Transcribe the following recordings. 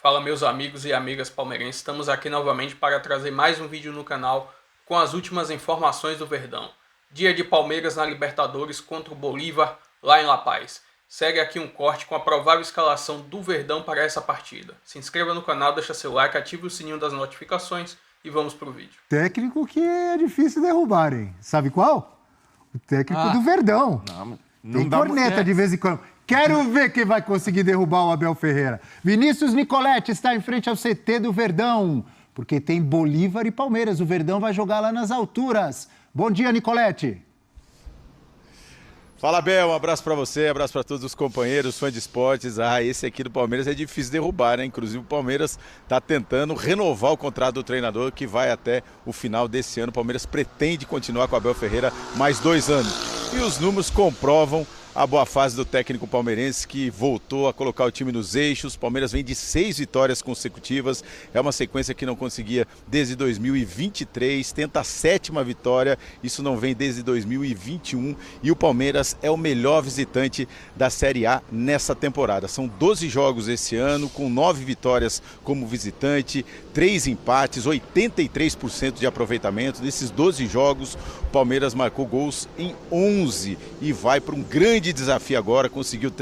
Fala meus amigos e amigas palmeirenses, estamos aqui novamente para trazer mais um vídeo no canal com as últimas informações do Verdão. Dia de Palmeiras na Libertadores contra o Bolívar lá em La Paz. Segue aqui um corte com a provável escalação do Verdão para essa partida. Se inscreva no canal, deixa seu like, ative o sininho das notificações e vamos pro vídeo. Técnico que é difícil derrubar, hein? Sabe qual? O técnico do Verdão. Não Tem dá corneta de vez em quando. Quero ver quem vai conseguir derrubar o Abel Ferreira. Vinícius Nicoletti está em frente ao CT do Verdão, porque tem Bolívar e Palmeiras. O Verdão vai jogar lá nas alturas. Bom dia, Nicoletti. Fala, Abel, um abraço pra você, abraço pra todos os companheiros, fãs de esportes. Esse aqui do Palmeiras é difícil derrubar, né? Inclusive o Palmeiras tá tentando renovar o contrato do treinador, que vai até o final desse ano. O Palmeiras pretende continuar com o Abel Ferreira mais 2 anos. E os números comprovam a boa fase do técnico palmeirense, que voltou a colocar o time nos eixos. O Palmeiras vem de 6 vitórias consecutivas, é uma sequência que não conseguia desde 2023, tenta a 7ª vitória, isso não vem desde 2021, e o Palmeiras é o melhor visitante da Série A nessa temporada. São 12 jogos esse ano, com 9 vitórias como visitante, 3 empates, 83% de aproveitamento. Desses 12 jogos, o Palmeiras marcou gols em 11 e vai para um grande desafio agora. Conseguiu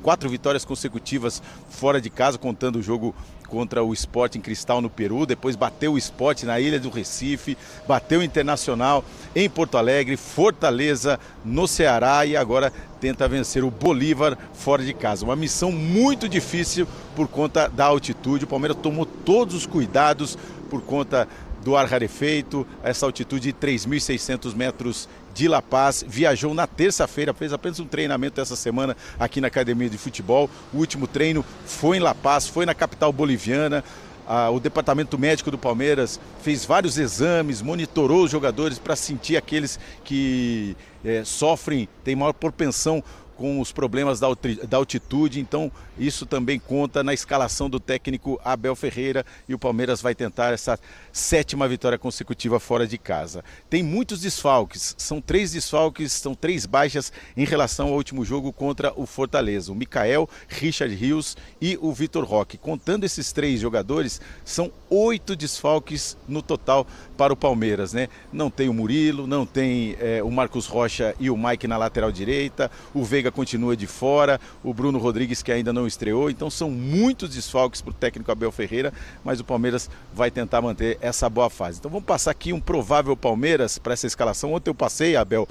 4 vitórias consecutivas fora de casa, contando o jogo contra o Sporting Cristal no Peru, depois bateu o Sport na Ilha do Recife, bateu o Internacional em Porto Alegre, Fortaleza no Ceará e agora tenta vencer o Bolívar fora de casa. Uma missão muito difícil por conta da altitude. O Palmeiras tomou todos os cuidados por conta do ar rarefeito, essa altitude de 3.600 metros de La Paz. Viajou na terça-feira, fez apenas um treinamento essa semana aqui na Academia de Futebol. O último treino foi em La Paz, foi na capital boliviana. O departamento médico do Palmeiras fez vários exames, monitorou os jogadores para sentir aqueles que sofrem, têm maior propensão com os problemas da altitude, então isso também conta na escalação do técnico Abel Ferreira, e o Palmeiras vai tentar essa 7ª vitória consecutiva fora de casa. Tem muitos desfalques, são 3 desfalques, são 3 baixas em relação ao último jogo contra o Fortaleza. O Mikael, Richard Rios e o Vitor Roque. Contando esses 3 jogadores, são 8 desfalques no total para o Palmeiras, né? Não tem o Murilo, não tem o Marcos Rocha e o Mike na lateral direita, o Veiga continua de fora, o Bruno Rodrigues que ainda não estreou, então são muitos desfalques para o técnico Abel Ferreira, mas o Palmeiras vai tentar manter essa boa fase. Então vamos passar aqui um provável Palmeiras para essa escalação. Ontem eu passei, Abel,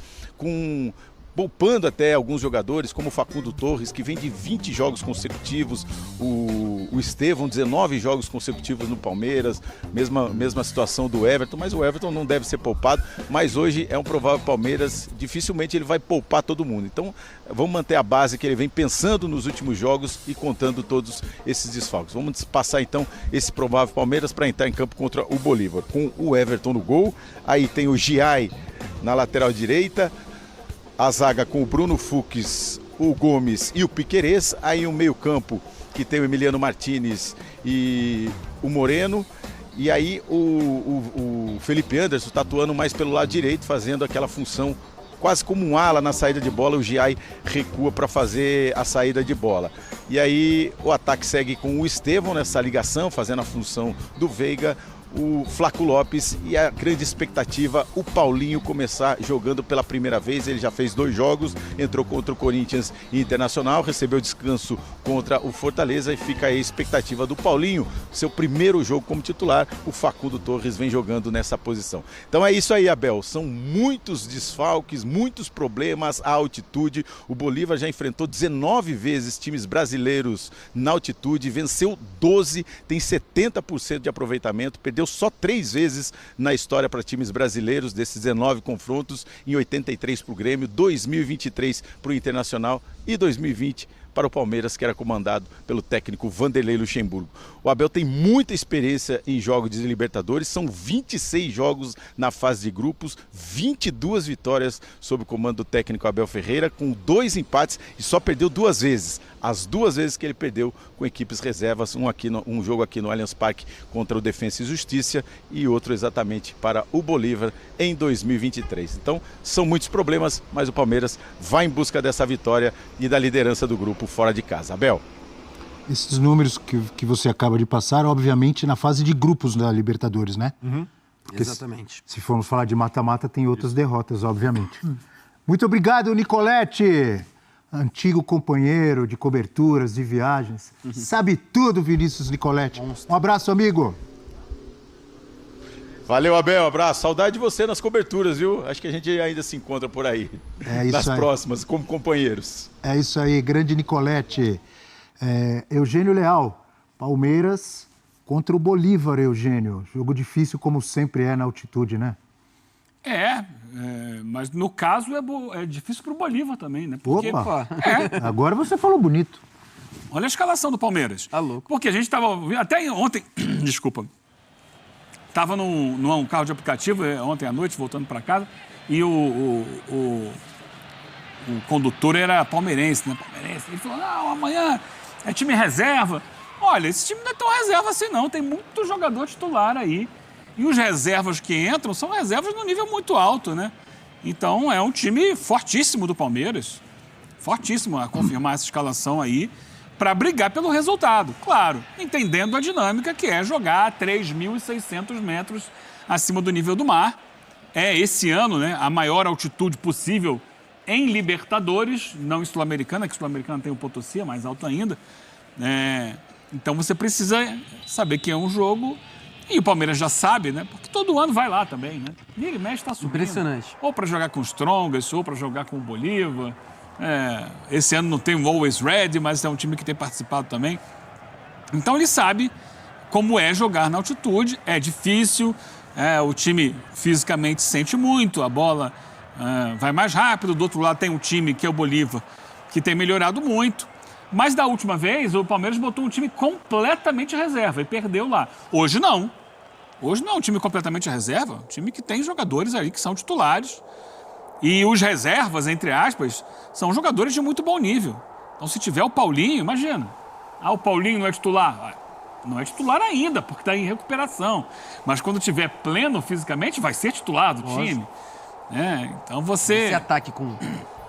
poupando até alguns jogadores, como o Facundo Torres, que vem de 20 jogos consecutivos, o Estevão, 19 jogos consecutivos no Palmeiras, mesma situação do Everton, mas o Everton não deve ser poupado, mas hoje é um provável Palmeiras, dificilmente ele vai poupar todo mundo. Então vamos manter a base que ele vem pensando nos últimos jogos e contando todos esses desfalques. Vamos passar então esse provável Palmeiras para entrar em campo contra o Bolívar, com o Everton no gol, aí tem o Giai na lateral direita, a zaga com o Bruno Fux, o Gomes e o Piquerez. Aí o meio-campo que tem o Emiliano Martinez e o Moreno. E aí o Felipe Anderson está atuando mais pelo lado direito, fazendo aquela função quase como um ala na saída de bola. O Giai recua para fazer a saída de bola. E aí o ataque segue com o Estevão nessa ligação, fazendo a função do Veiga, o Flaco Lopes e a grande expectativa, o Paulinho começar jogando pela primeira vez. Ele já fez 2 jogos, entrou contra o Corinthians e Internacional, recebeu descanso contra o Fortaleza e fica aí a expectativa do Paulinho, seu primeiro jogo como titular. O Facundo Torres vem jogando nessa posição. Então é isso aí, Abel, são muitos desfalques, muitos problemas, a altitude. O Bolívar já enfrentou 19 vezes times brasileiros na altitude, venceu 12, tem 70% de aproveitamento, perdeu só 3 vezes na história para times brasileiros, desses 19 confrontos, em 83 para o Grêmio, 2023 para o Internacional e 2020 para o Palmeiras, que era comandado pelo técnico Vanderlei Luxemburgo. O Abel tem muita experiência em jogos de Libertadores, são 26 jogos na fase de grupos, 22 vitórias sob o comando do técnico Abel Ferreira, com 2 empates e só perdeu 2 vezes. As 2 vezes que ele perdeu com equipes reservas, um jogo aqui no Allianz Parque contra o Defensa e Justiça e outro exatamente para o Bolívar em 2023. Então são muitos problemas, mas o Palmeiras vai em busca dessa vitória e da liderança do grupo fora de casa. Abel. Esses números que você acaba de passar, obviamente, na fase de grupos da Libertadores, né? Exatamente. Se formos falar de mata-mata, tem outras derrotas, obviamente. Muito obrigado, Nicolete! Antigo companheiro de coberturas, de viagens. Sabe tudo, Vinícius Nicolete. Um abraço, amigo. Valeu, Abel, abraço. Saudade de você nas coberturas, viu? Acho que a gente ainda se encontra por aí. É isso nas aí. próximas, como companheiros. É isso aí, grande Nicolete. Eugênio Leal, Palmeiras contra o Bolívar, Eugênio. Jogo difícil, como sempre é na altitude, né? Mas no caso é difícil para o Bolívar também, né? Porque, Opa! Agora você falou bonito. olha a escalação do Palmeiras. Tá louco. Porque a gente estava... Até ontem... Desculpa. Estava num carro de aplicativo ontem à noite, voltando para casa, e o condutor era palmeirense, né? Ele falou, não, amanhã é time reserva. Olha, esse time não é tão reserva assim, não. Tem muito jogador titular aí. E os reservas que entram são reservas no nível muito alto, né? Então, é um time fortíssimo do Palmeiras. Fortíssimo a confirmar essa escalação aí para brigar pelo resultado. Claro, entendendo a dinâmica que é jogar a 3.600 metros acima do nível do mar. É, esse ano, né, a maior altitude possível em Libertadores, não em Sul-Americana, que Sul-Americana tem o Potosí, é mais alto ainda. Então, você precisa saber que é um jogo... E o Palmeiras já sabe, né? Porque todo ano vai lá também, né? Vira e mexe, está subindo. Impressionante. Ou para jogar com o Strongest, ou para jogar com o Bolívar. Esse ano não tem o Always Ready, mas é um time que tem participado também. Então ele sabe como é jogar na altitude. É difícil, o time fisicamente sente muito, a bola vai mais rápido. Do outro lado tem um time, que é o Bolívar, que tem melhorado muito. Mas da última vez, o Palmeiras botou um time completamente reserva e perdeu lá. Hoje não. Hoje não é um time completamente reserva, um time que tem jogadores aí que são titulares. E os reservas, entre aspas, são jogadores de muito bom nível. Então, se tiver o Paulinho, imagina. O Paulinho não é titular? Não é titular ainda, porque está em recuperação. Mas quando tiver pleno fisicamente, vai ser titular do time. Então você... Esse ataque com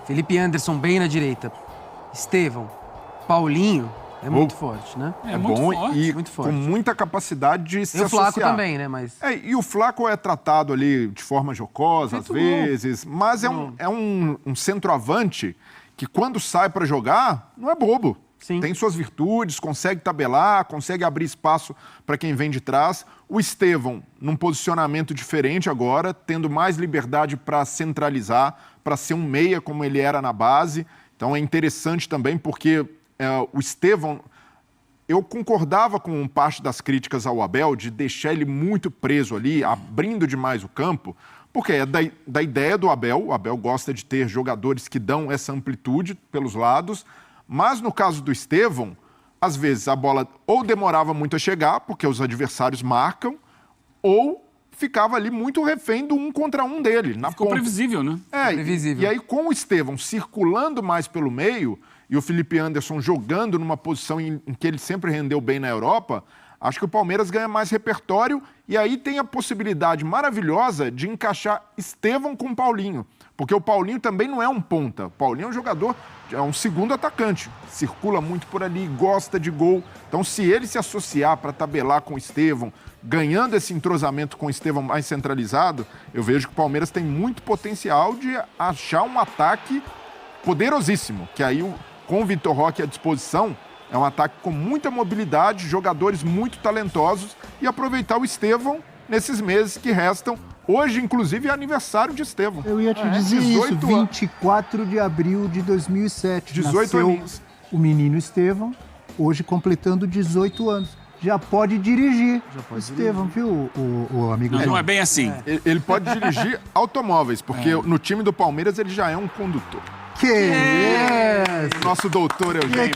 Felipe Anderson bem na direita, Estevão, Paulinho, é muito forte, né? É muito bom forte, e muito forte. com muita capacidade de se E o Flaco associar. também, né? Mas... E o Flaco é tratado ali de forma jocosa, às vezes, mas é um centroavante que, quando sai para jogar, não é bobo. Sim. Tem suas virtudes, consegue tabelar, consegue abrir espaço para quem vem de trás. O Estevão, num posicionamento diferente agora, tendo mais liberdade para centralizar, para ser um meia como ele era na base. Então é interessante também porque o Estevão... Eu concordava com parte das críticas ao Abel de deixar ele muito preso ali, abrindo demais o campo, porque é da ideia do Abel. O Abel gosta de ter jogadores que dão essa amplitude pelos lados, mas no caso do Estevão, às vezes a bola ou demorava muito a chegar, porque os adversários marcam, ou ficava ali muito refém do 1 contra 1 dele, na Ficou ponta. previsível, né? Previsível. E aí com o Estevão circulando mais pelo meio e o Felipe Anderson jogando numa posição em que ele sempre rendeu bem na Europa, acho que o Palmeiras ganha mais repertório e aí tem a possibilidade maravilhosa de encaixar Estevão com o Paulinho, porque o Paulinho também não é um ponta. O Paulinho é um jogador, é um segundo atacante, circula muito por ali, gosta de gol. Então, se ele se associar para tabelar com o Estevão, ganhando esse entrosamento com o Estevão mais centralizado, eu vejo que o Palmeiras tem muito potencial de achar um ataque poderosíssimo, que aí com o Vitor Roque à disposição, é um ataque com muita mobilidade, jogadores muito talentosos e aproveitar o Estevão nesses meses que restam. Hoje, inclusive, é aniversário de Estevão. Eu ia te dizer 18 isso, 24 de abril de 2007. 18 nasceu aninhos. o menino Estevão, hoje completando 18 anos. Já pode dirigir. Estevão, viu, o amigo? Não é bem assim. Ele pode dirigir automóveis, porque no time do Palmeiras ele já é um condutor. Que isso? Nosso doutor Eugênio.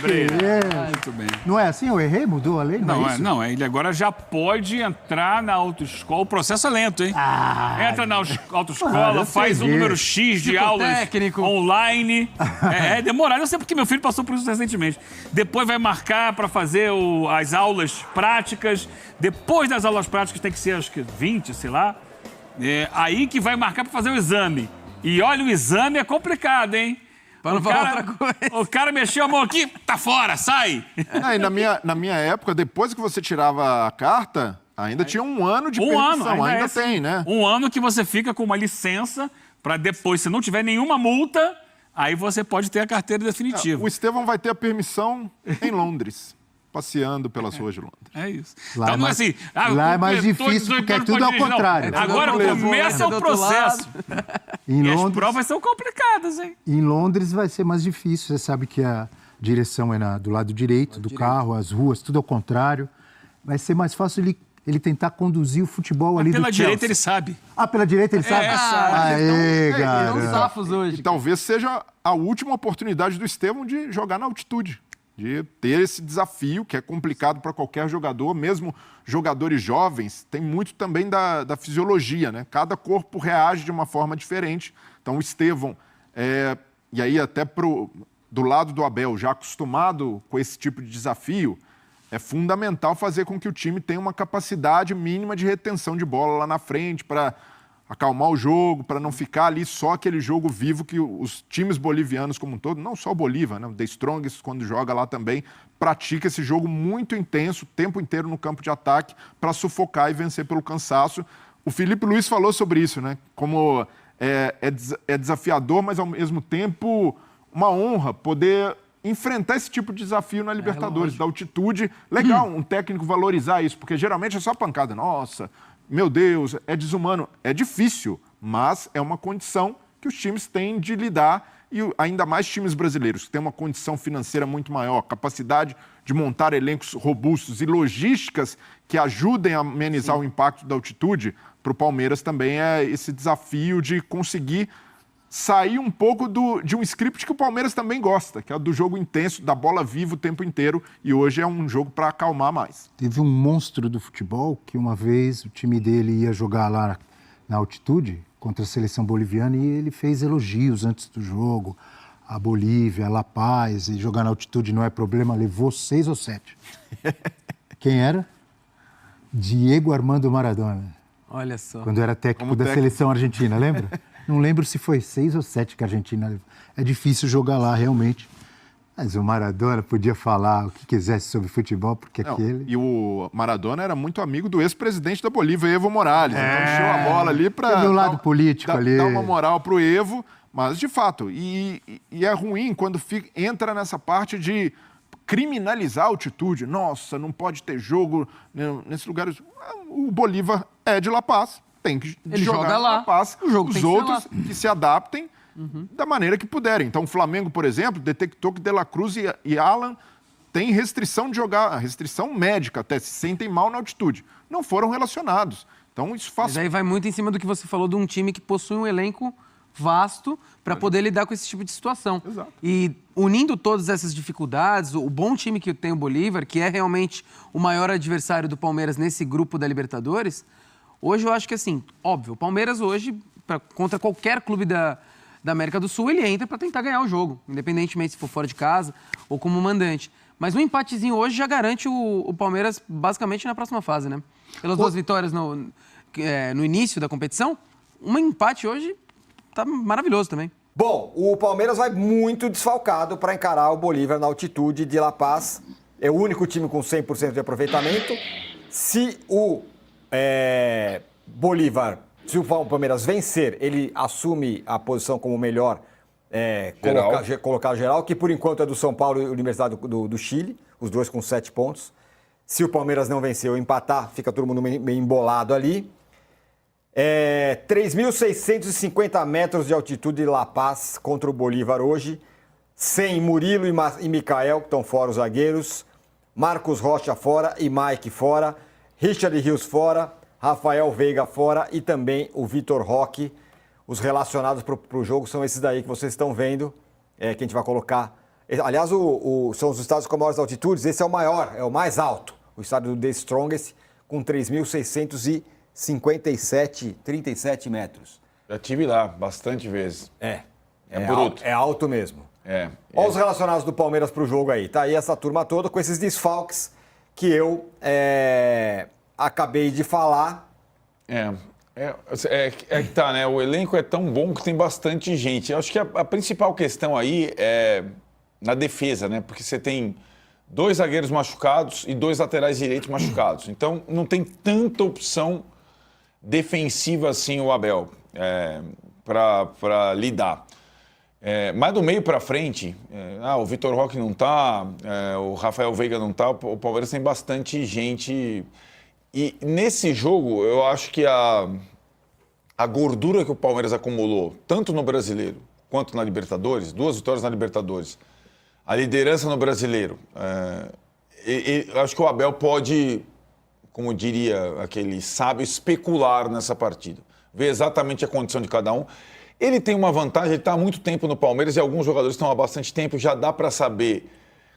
Muito bem. Não é assim? Eu errei? Mudou a lei? Não, é isso? Não, ele agora já pode entrar na autoescola. O processo é lento, hein? Entra na autoescola, eu faz um sei. número X de aulas Psicotécnico. online. É demorado. Eu sei porque meu filho passou por isso recentemente. Depois vai marcar para fazer as aulas práticas. Depois das aulas práticas tem que ser, acho que 20, sei lá. Aí que vai marcar para fazer o exame. E olha, o exame é complicado, hein? Pra não falar outra coisa. O cara mexeu a mão aqui, tá fora, sai! E na minha época, depois que você tirava a carta, ainda tinha um ano de permissão. Ainda tem, né? Um ano que você fica com uma licença para depois, se não tiver nenhuma multa, aí você pode ter a carteira definitiva. O Estevão vai ter a permissão em Londres, passeando pelas ruas de Londres. É isso. Lá Então não é assim... lá é mais difícil, porque é tudo ao contrário. Não. Agora começa o processo. E as provas são complicadas, hein? Em Londres vai ser mais difícil. Você sabe que a direção é do lado direito do carro, as ruas, tudo ao contrário. Vai ser mais fácil ele tentar conduzir o futebol ali do Chelsea. Pela direita ele sabe. Pela direita ele sabe? Aê, Não garoto. safos hoje. E talvez seja a última oportunidade do Estevão de jogar na altitude, de ter esse desafio, que é complicado para qualquer jogador, mesmo jogadores jovens, tem muito também da fisiologia, né? Cada corpo reage de uma forma diferente. Então o Estevão, e aí até do lado do Abel, já acostumado com esse tipo de desafio, é fundamental fazer com que o time tenha uma capacidade mínima de retenção de bola lá na frente para acalmar o jogo, para não ficar ali só aquele jogo vivo que os times bolivianos como um todo, não só o Bolívar, né? O The Strongest, quando joga lá também, pratica esse jogo muito intenso, o tempo inteiro no campo de ataque, para sufocar e vencer pelo cansaço. O Felipe Luiz falou sobre isso, né? Como é desafiador, mas ao mesmo tempo uma honra poder enfrentar esse tipo de desafio na Libertadores, da altitude. Legal, um técnico valorizar isso, porque geralmente é só pancada. Nossa, meu Deus, é desumano. É difícil, mas é uma condição que os times têm de lidar, e ainda mais times brasileiros, que têm uma condição financeira muito maior, capacidade de montar elencos robustos e logísticas que ajudem a amenizar o impacto da altitude. Para o Palmeiras também é esse desafio de conseguir sair um pouco de um script que o Palmeiras também gosta, que é do jogo intenso, da bola viva o tempo inteiro, e hoje é um jogo para acalmar mais. Teve um monstro do futebol que uma vez o time dele ia jogar lá na altitude contra a seleção boliviana e ele fez elogios antes do jogo. A Bolívia, a La Paz, e jogar na altitude não é problema, levou 6 ou 7. Quem era? Diego Armando Maradona. Olha só. Quando era técnico da seleção argentina, lembra? Não lembro se foi 6 ou 7 que a Argentina levou. É difícil jogar lá, realmente. Mas o Maradona podia falar o que quisesse sobre futebol, porque aquele... E o Maradona era muito amigo do ex-presidente da Bolívia, Evo Morales. Então encheu a bola ali para... Teve um lado político ali. Dar uma moral pro Evo, mas de fato. E é ruim quando entra nessa parte de criminalizar a altitude. Nossa, não pode ter jogo nesses lugares. O Bolívar é de La Paz. Tem que jogar lá. Paz, os outros que se adaptem da maneira que puderem. Então, o Flamengo, por exemplo, detectou que De La Cruz e Alan têm restrição de jogar, restrição médica até, se sentem mal na altitude. Não foram relacionados. Então, isso faz... Mas aí vai muito em cima do que você falou de um time que possui um elenco vasto para poder lidar com esse tipo de situação. Exato. E unindo todas essas dificuldades, o bom time que tem o Bolívar, que é realmente o maior adversário do Palmeiras nesse grupo da Libertadores... Hoje eu acho que, assim, óbvio, o Palmeiras hoje, contra qualquer clube da América do Sul, ele entra para tentar ganhar o jogo, independentemente se for fora de casa ou como mandante. Mas um empatezinho hoje já garante o Palmeiras basicamente na próxima fase, né? Pelas 2 vitórias no início da competição, um empate hoje tá maravilhoso também. Bom, o Palmeiras vai muito desfalcado para encarar o Bolívar na altitude de La Paz. É o único time com 100% de aproveitamento. Se o Bolívar, se o Palmeiras vencer, ele assume a posição como melhor colocado geral, que por enquanto é do São Paulo e Universidade do Chile, os dois com 7 pontos. Se o Palmeiras não vencer ou empatar, fica todo mundo meio embolado ali. 3.650 metros de altitude de La Paz contra o Bolívar hoje, sem Murilo e Micael, que estão fora os zagueiros, Marcos Rocha fora e Mike fora, Richard Rios fora, Rafael Veiga fora e também o Vitor Roque. Os relacionados para o jogo são esses daí que vocês estão vendo, que a gente vai colocar. Aliás, são os estados com maiores altitudes, esse é o maior, é o mais alto, o estádio do The Strongest, com 3.637 metros. Já estive lá bastante vezes. É bruto. É alto mesmo. Olha os relacionados do Palmeiras para o jogo aí. Tá aí essa turma toda com esses desfalques que eu acabei de falar. Que tá, né? O elenco é tão bom que tem bastante gente. Eu acho que a principal questão aí é na defesa, né? Porque você tem 2 zagueiros machucados e 2 laterais direitos machucados. Então, não tem tanta opção defensiva assim o Abel para lidar. Mas do meio para frente, o Vitor Roque não tá, o Rafael Veiga não tá, o Palmeiras tem bastante gente. E nesse jogo, eu acho que a gordura que o Palmeiras acumulou, tanto no Brasileiro quanto na Libertadores, 2 vitórias na Libertadores, a liderança no Brasileiro, eu acho que o Abel pode, como diria aquele sábio, especular nessa partida, ver exatamente a condição de cada um. Ele tem uma vantagem, ele está há muito tempo no Palmeiras e alguns jogadores estão há bastante tempo, já dá para saber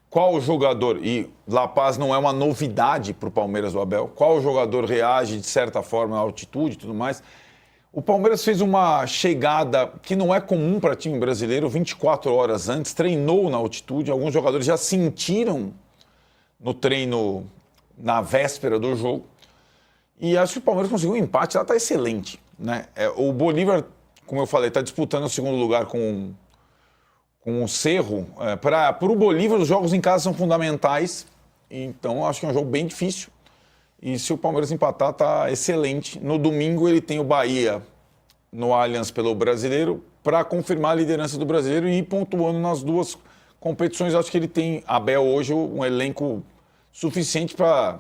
qual jogador, e La Paz não é uma novidade para o Palmeiras do Abel, qual jogador reage de certa forma à altitude e tudo mais. O Palmeiras fez uma chegada que não é comum para time brasileiro, 24 horas antes, treinou na altitude, alguns jogadores já sentiram no treino na véspera do jogo, e acho que o Palmeiras conseguiu um empate, lá está excelente, né? O Bolívar, como eu falei, está disputando o segundo lugar com o Cerro. Para o Bolívar, os jogos em casa são fundamentais, então acho que é um jogo bem difícil. E se o Palmeiras empatar, está excelente. No domingo ele tem o Bahia no Allianz pelo Brasileiro para confirmar a liderança do Brasileiro e ir pontuando nas 2 competições. Acho que ele tem, Abel, hoje, um elenco suficiente para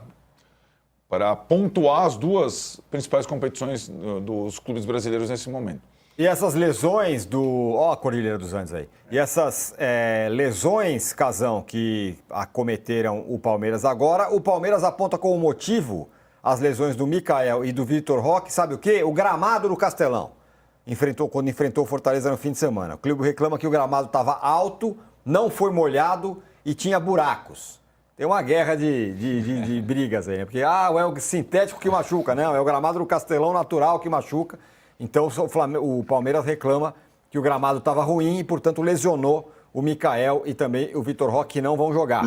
pontuar as 2 principais competições dos clubes brasileiros nesse momento. E essas lesões a Cordilheira dos Andes aí. E essas lesões, Casão, que acometeram o Palmeiras agora, o Palmeiras aponta como motivo as lesões do Micael e do Vitor Roque, sabe o quê? O gramado do Castelão. Quando enfrentou o Fortaleza no fim de semana. O clube reclama que o gramado estava alto, não foi molhado e tinha buracos. Tem uma guerra de brigas aí, né? Porque é o sintético que machuca, não, é o gramado do Castelão natural que machuca. Então o Palmeiras reclama que o gramado estava ruim e, portanto, lesionou o Micael e também o Vitor Roque, que não vão jogar.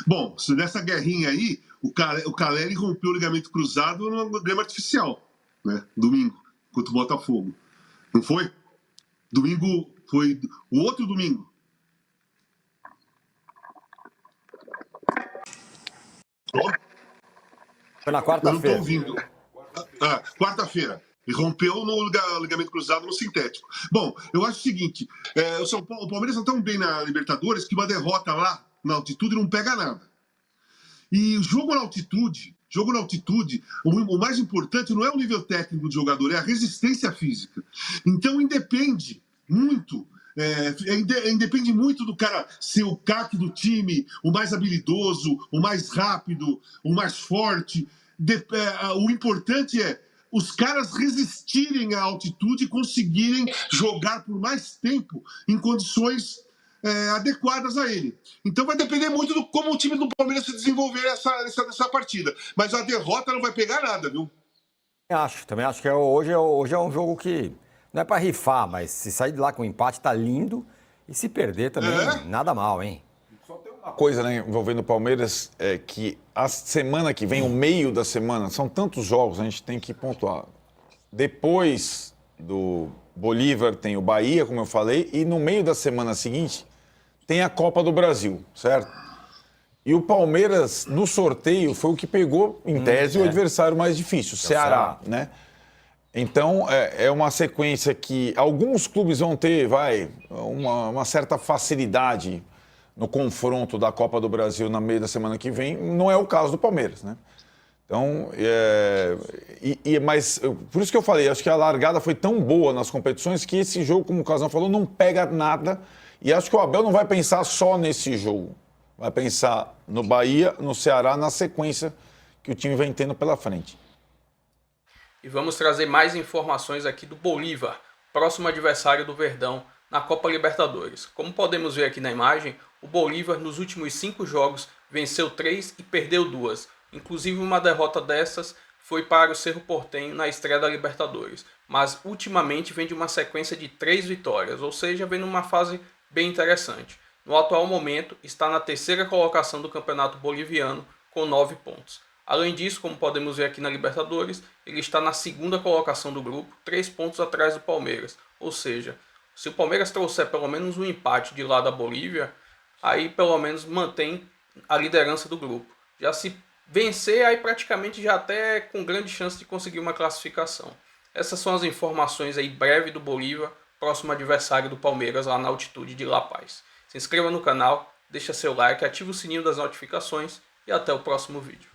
Bom, nessa guerrinha aí, o Caleri rompeu o ligamento cruzado no grama artificial, né? Domingo, contra o Botafogo. Não foi? Domingo foi o outro domingo. Foi na quarta-feira. Eu não estou ouvindo. Quarta-feira. E rompeu no ligamento cruzado no sintético. Bom, eu acho o seguinte, o Palmeiras está tão bem na Libertadores que uma derrota lá na altitude não pega nada. E o jogo na altitude, o mais importante não é o nível técnico do jogador, é a resistência física. Então independe muito do cara ser o craque do time, o mais habilidoso, o mais rápido, o mais forte. O importante é os caras resistirem à altitude e conseguirem jogar por mais tempo em condições adequadas a ele. Então vai depender muito de como o time do Palmeiras se desenvolver nessa partida. Mas a derrota não vai pegar nada, viu? Também acho que hoje é um jogo que não é para rifar, mas se sair de lá com empate tá lindo e se perder também nada mal, hein? Uma coisa, né, envolvendo o Palmeiras é que a semana que vem, o meio da semana, são tantos jogos, a gente tem que pontuar. Depois do Bolívar tem o Bahia, como eu falei, e no meio da semana seguinte tem a Copa do Brasil, certo? E o Palmeiras, no sorteio, foi o que pegou, em tese, o adversário mais difícil, o Ceará, né? Então, é uma sequência que alguns clubes vão ter, uma certa facilidade no confronto da Copa do Brasil no meio da semana que vem. Não é o caso do Palmeiras, né? Então, mas por isso que eu falei, acho que a largada foi tão boa nas competições que esse jogo, como o Casão falou, não pega nada. E acho que o Abel não vai pensar só nesse jogo. Vai pensar no Bahia, no Ceará, na sequência que o time vem tendo pela frente. E vamos trazer mais informações aqui do Bolívar, próximo adversário do Verdão na Copa Libertadores. Como podemos ver aqui na imagem, o Bolívar nos últimos 5 jogos venceu 3 e perdeu 2. Inclusive uma derrota dessas foi para o Cerro Porteño na estreia da Libertadores. Mas ultimamente vem de uma sequência de 3 vitórias, ou seja, vem numa fase bem interessante. No atual momento está na 3ª colocação do Campeonato Boliviano com 9 pontos. Além disso, como podemos ver aqui na Libertadores, ele está na segunda colocação do grupo, 3 pontos atrás do Palmeiras. Ou seja, se o Palmeiras trouxer pelo menos um empate de lá da Bolívia, aí pelo menos mantém a liderança do grupo. Já se vencer, aí praticamente já até com grande chance de conseguir uma classificação. Essas são as informações aí breves do Bolívar, próximo adversário do Palmeiras lá na altitude de La Paz. Se inscreva no canal, deixa seu like, ative o sininho das notificações e até o próximo vídeo.